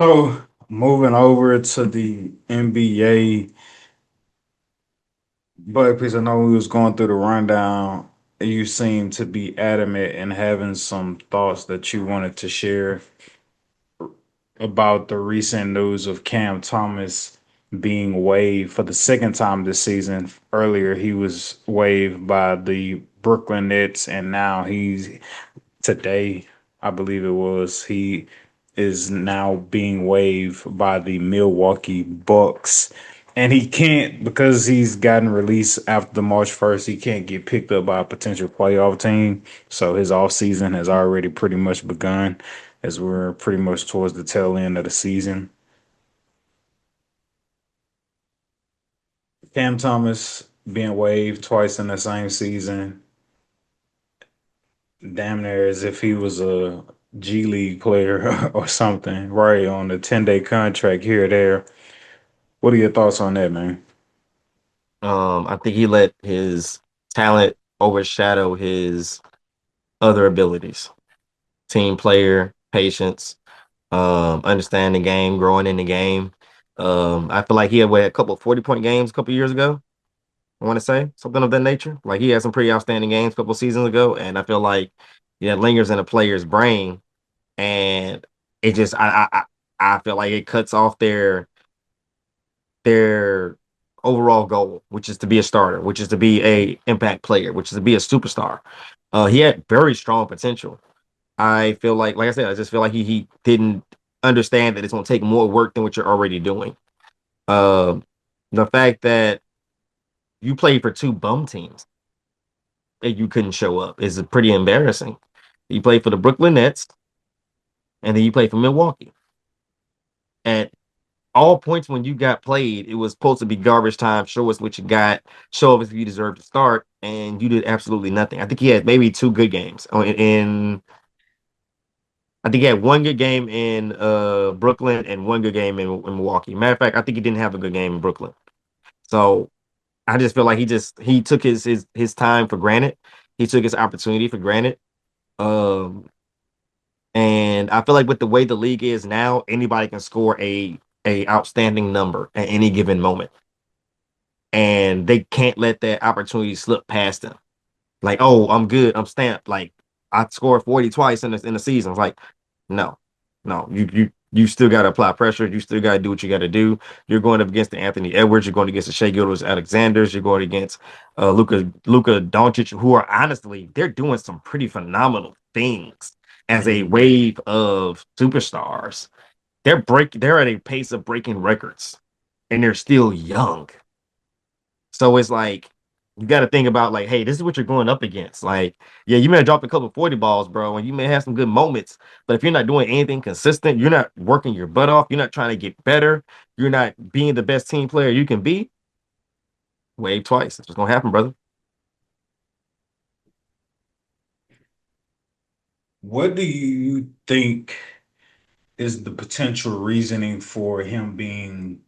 So moving over to the NBA, but because I know we was going through the rundown, you seem to be adamant and having some thoughts that you wanted to share about the recent news of Cam Thomas being waived for the second time this season. Earlier, he was waived by the Brooklyn Nets, and now today, I believe it was, he is now being waived by the Milwaukee Bucks. And he can't, because he's gotten released after March 1st, he can't get picked up by a potential playoff team. So his off season has already pretty much begun as we're pretty much towards the tail end of the season. Cam Thomas being waived twice in the same season, damn near as if he was a G League player or something, right? On a 10-day contract here or there. What are your thoughts on that, man? I think he let his talent overshadow his other abilities. Team player, patience, understanding the game, growing in the game. I feel like he had a couple of 40-point games a couple of years ago. I want to say something of that nature. Like he had some pretty outstanding games a couple of seasons ago, and I feel like it lingers in a player's brain, and it just I feel like it cuts off their overall goal, which is to be a starter, which is to be a impact player, which is to be a superstar. He had very strong potential. I feel like I said, I just feel like he didn't understand that it's going to take more work than what you're already doing. Um, the fact that you played for two bum teams and you couldn't show up is pretty embarrassing. You played for the Brooklyn Nets and then you played for Milwaukee. At all points when you got played, it was supposed to be garbage time. Show us what you got. Show us if you deserve to start, and you did absolutely nothing. I think he had maybe two good games. I think he had one good game in Brooklyn and one good game in Milwaukee. Matter of fact, I think he didn't have a good game in Brooklyn. So I just feel like he took his time for granted. He took his opportunity for granted. Um, and I feel like with the way the league is now, anybody can score a outstanding number at any given moment, and they can't let that opportunity slip past them. Like, oh, I'm good, I'm stamped. Like I scored 40 twice in the season. It's like, no, no, you still got to apply pressure. You still got to do what you got to do. You're going up against the Anthony Edwards. You're going against the Shea Gildas Alexanders. You're going against Luka Doncic, who are honestly they're doing some pretty phenomenal things as a Mhm. wave of superstars. They're at a pace of breaking records, and they're still young. So it's like you got to think about like, hey, this is what you're going up against. Like, yeah, you may have dropped a couple of 40 balls, bro, and you may have some good moments, but if you're not doing anything consistent, you're not working your butt off, you're not trying to get better, you're not being the best team player you can be, wave twice. It's what's gonna happen, brother. What do you think is the potential reasoning for him being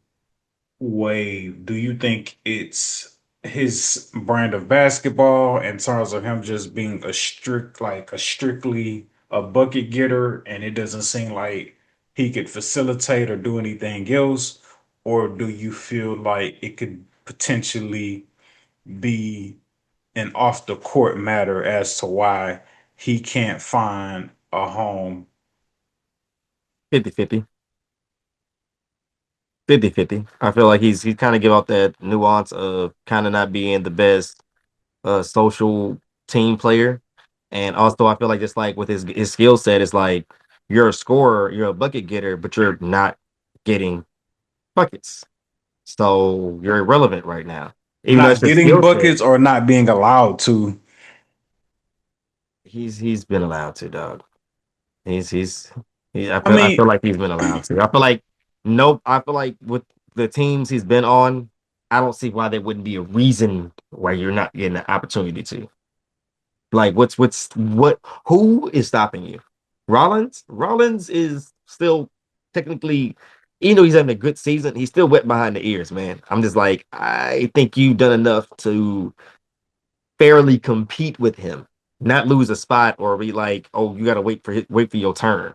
waived? Do you think it's his brand of basketball in terms of him just being a strictly a bucket getter, and it doesn't seem like he could facilitate or do anything else? Or do you feel like it could potentially be an off the court matter as to why he can't find a home? 50-50. 50-50. I feel like he's kind of give out that nuance of kind of not being the best social team player. And also I feel like just like with his skill set, it's like you're a scorer, you're a bucket getter, but you're not getting buckets. So you're irrelevant right now. Even though it's Not your getting skill set, buckets or not being allowed to? he's been allowed to, dog. He's I I feel mean, like he's been allowed to. I feel like nope. I feel like with the teams he's been on, I don't see why there wouldn't be a reason why you're not getting the opportunity to. Like what who is stopping you? Rollins? Rollins is still technically, even though he's having a good season, he's still wet behind the ears, man. I'm just like, I think you've done enough to fairly compete with him, not lose a spot or be like, oh, you gotta wait for your turn.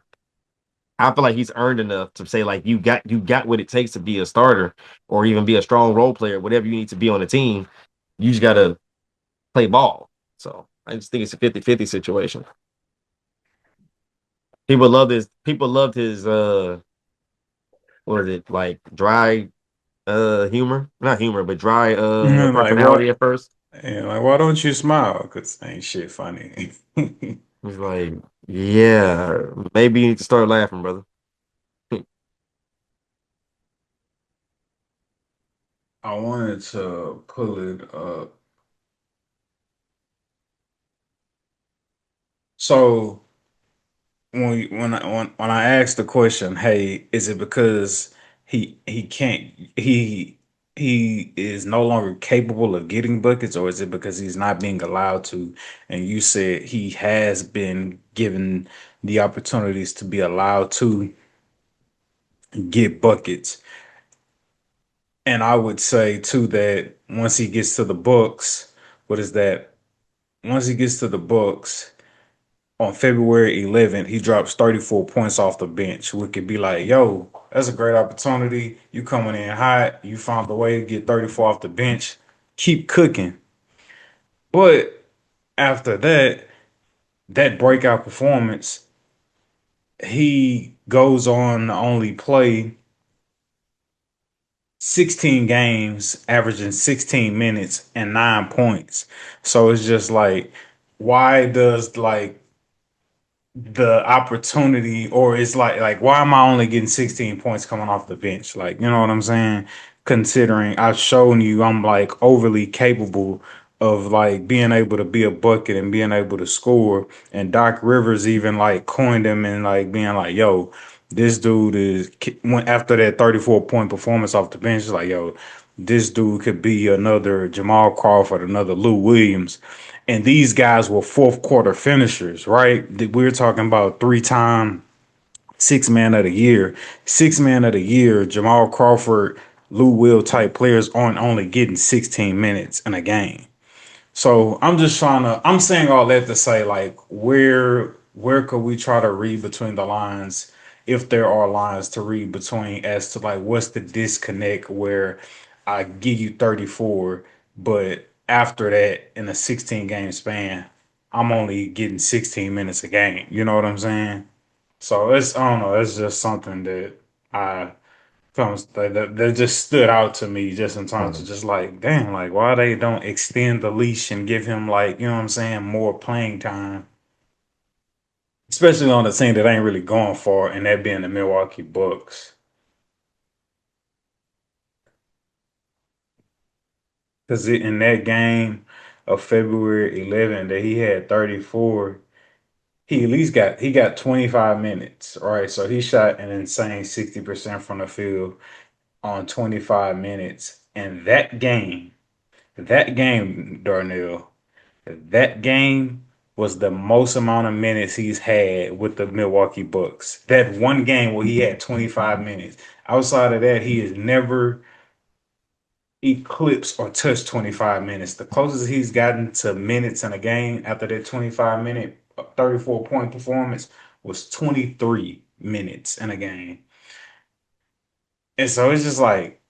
I feel like he's earned enough to say like you got what it takes to be a starter or even be a strong role player, whatever you need to be on the team. You just gotta play ball. So I just think it's a 50-50 situation. People loved his what is it, like dry humor? Not humor, but dry Like personality what? at first. And like, why don't you smile? Cause ain't shit funny. He's like, yeah, maybe you need to start laughing, brother. I wanted to pull it up. So when I asked the question, hey, is it because he can't he is no longer capable of getting buckets, or is it because he's not being allowed to? And you said he has been given the opportunities to be allowed to get buckets. And I would say too that once he gets to the books, what is that? Once he gets to the books, on February 11th, he drops 34 points off the bench. We could be like, yo, that's a great opportunity. You coming in hot. You found the way to get 34 off the bench. Keep cooking. But after that, that breakout performance, he goes on to only play 16 games, averaging 16 minutes and 9 points. So it's just like, why does like the opportunity, or it's like why am I only getting 16 points coming off the bench? Like, you know what I'm saying? Considering I've shown you I'm like overly capable of like being able to be a bucket and being able to score. And Doc Rivers even like coined him and like being like, yo, this dude is went after that 34-point performance off the bench, like, yo, this dude could be another Jamal Crawford, another Lou Williams. And these guys were fourth quarter finishers, right? We're talking about 3-time six man of the year. Six man of the year, Jamal Crawford, Lou Will type players aren't only getting 16 minutes in a game. So I'm just trying to, I'm saying all that to say, like, where could we try to read between the lines, if there are lines to read between, as to like what's the disconnect where I give you 34, but after that in a 16 game span, I'm only getting 16 minutes a game. You know what I'm saying? So it's, I don't know, it's just something that I comes that just stood out to me just in terms of Mhm. just like, damn, like why they don't extend the leash and give him, like, you know what I'm saying, more playing time, especially on the team that ain't really going for it, and that being the Milwaukee Bucks. Because in that game of February 11th that he had 34, he at least got 25 minutes, right? So he shot an insane 60% from the field on 25 minutes. And that game, Darnell, that game was the most amount of minutes he's had with the Milwaukee Bucks. That one game where he had 25 minutes. Outside of that, he has never eclipsed or touched 25 minutes. The closest he's gotten to minutes in a game after that 25-minute, 34-point performance was 23 minutes in a game. And so it's just like,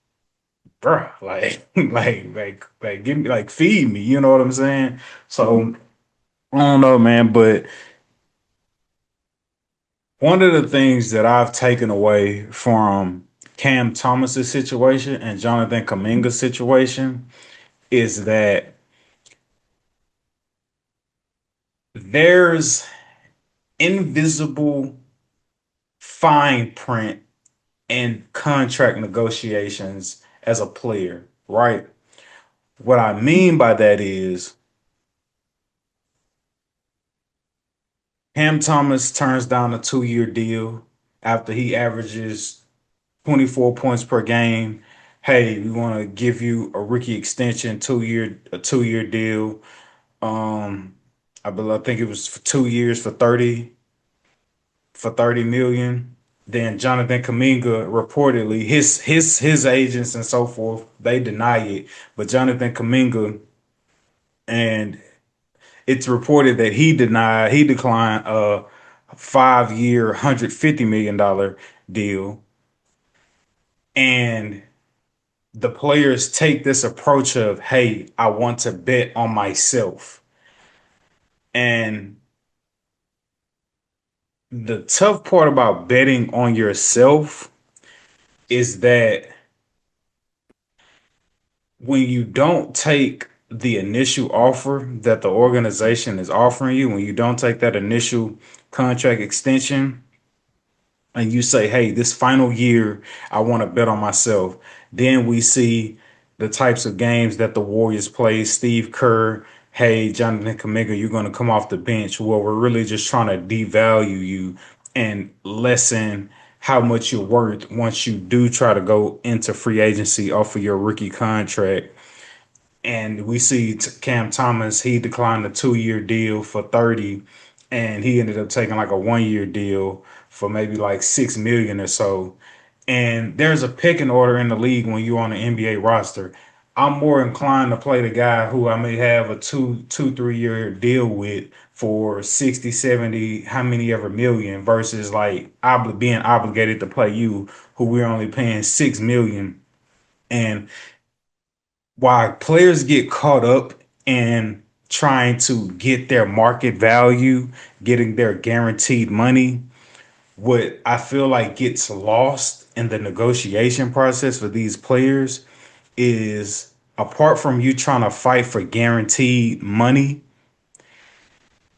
bruh, like, like, give me, like, feed me. You know what I'm saying? So I don't know, man, but one of the things that I've taken away from Cam Thomas's situation and Jonathan Kuminga's situation is that there's invisible fine print in contract negotiations as a player, right? What I mean by that is Cam Thomas turns down a 2-year deal after he averages 24 points per game. Hey, we want to give you a rookie extension, a 2-year deal. Um, I think it was for 2 years for 30 million. Then Jonathan Kaminga reportedly his agents and so forth, they deny it. But Jonathan Kaminga, and it's reported that he declined 5 year, $150 million deal. And the players take this approach of, hey, I want to bet on myself. And the tough part about betting on yourself is that when you don't take the initial offer that the organization is offering you, when you don't take that initial contract extension, and you say, hey, this final year, I want to bet on myself. Then we see the types of games that the Warriors play. Steve Kerr, hey, Jonathan Kuminga, you're going to come off the bench. Well, we're really just trying to devalue you and lessen how much you're worth once you do try to go into free agency off of your rookie contract. And we see Cam Thomas, he declined a 2 year deal for 30, and he ended up taking like a 1 year deal for maybe like 6 million or so. And there's a pecking order in the league when you're on the NBA roster. I'm more inclined to play the guy who I may have a 3 year deal with for 60, 70, how many ever million versus like being obligated to play you who we're only paying 6 million. And while players get caught up in trying to get their market value, getting their guaranteed money, what I feel like gets lost in the negotiation process for these players is apart from you trying to fight for guaranteed money,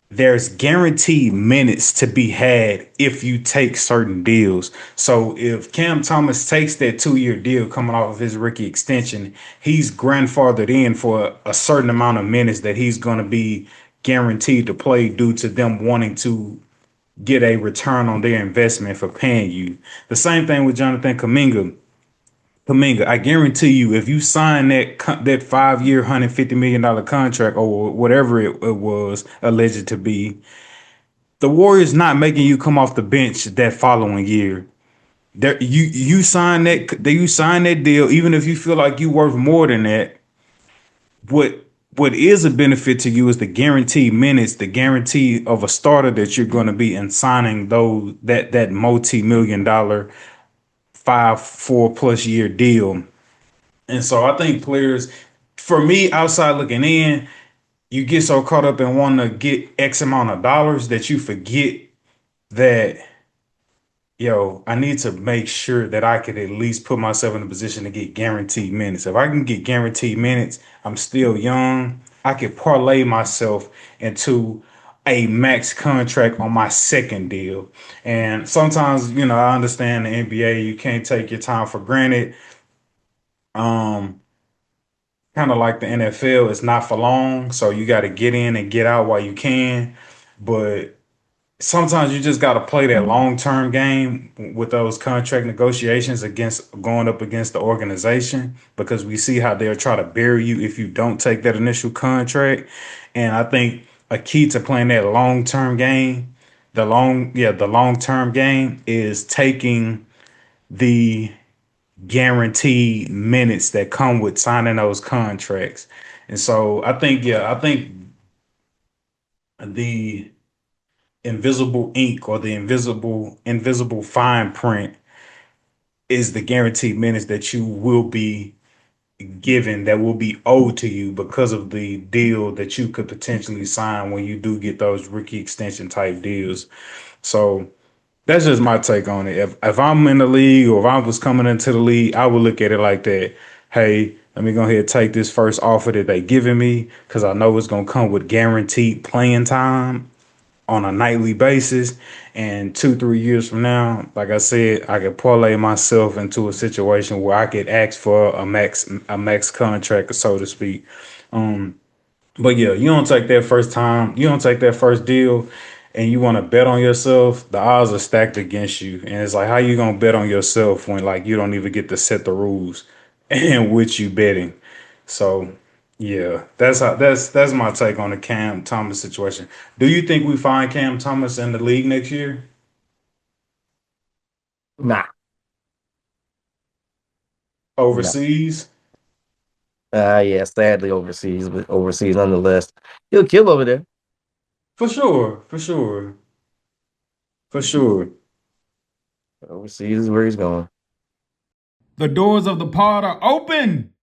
there's guaranteed minutes to be had if you take certain deals. So if Cam Thomas takes that 2 year deal coming off of his rookie extension, he's grandfathered in for a certain amount of minutes that he's going to be guaranteed to play due to them wanting to get a return on their investment for paying you. The same thing with Jonathan Kuminga. Kuminga, I guarantee you, if you sign that 5 year, $150 million contract or whatever it was alleged to be, the Warriors not making you come off the bench that following year. There, you sign that deal, even if you feel like you worth more than that. What what is a benefit to you is the guaranteed minutes, the guarantee of a starter that you're going to be in signing those that multi-million-dollar 4+ year deal. And so I think players, for me, outside looking in, you get so caught up in wanting to get X amount of dollars that you forget that, yo, I need to make sure that I could at least put myself in a position to get guaranteed minutes. If I can get guaranteed minutes, I'm still young. I could parlay myself into a max contract on my second deal. And sometimes, I understand the NBA, you can't take your time for granted. Um, Kind of like the NFL, it's not for long, so you got to get in and get out while you can. But sometimes you just got to play that long-term game with those contract negotiations against going up against the organization because we see how they'll try to bury you if you don't take that initial contract. And I think a key to playing that long-term game, the long-term game is taking the guaranteed minutes that come with signing those contracts. And so I think the invisible ink or the invisible fine print is the guaranteed minutes that you will be given that will be owed to you because of the deal that you could potentially sign when you do get those rookie extension type deals. So that's just my take on it. If I'm in the league or if I was coming into the league, I would look at it like that. Hey, let me go ahead and take this first offer that they giving me because I know it's gonna come with guaranteed playing time on a nightly basis. And 2, 3 years from now, like I said, I could parlay myself into a situation where I could ask for a max contract, so to speak. Um, but yeah, you don't take that first deal and you want to bet on yourself, the odds are stacked against you. And it's like, how you gonna bet on yourself when like you don't even get to set the rules and which you betting? So yeah, that's my take on the Cam Thomas situation. Do you think we find Cam Thomas in the league next year? Nah, no. Overseas? Yeah, sadly overseas, but overseas nonetheless. He'll kill over there. For sure, for sure. for sure. We'll see where he's going. The doors of the pod are open.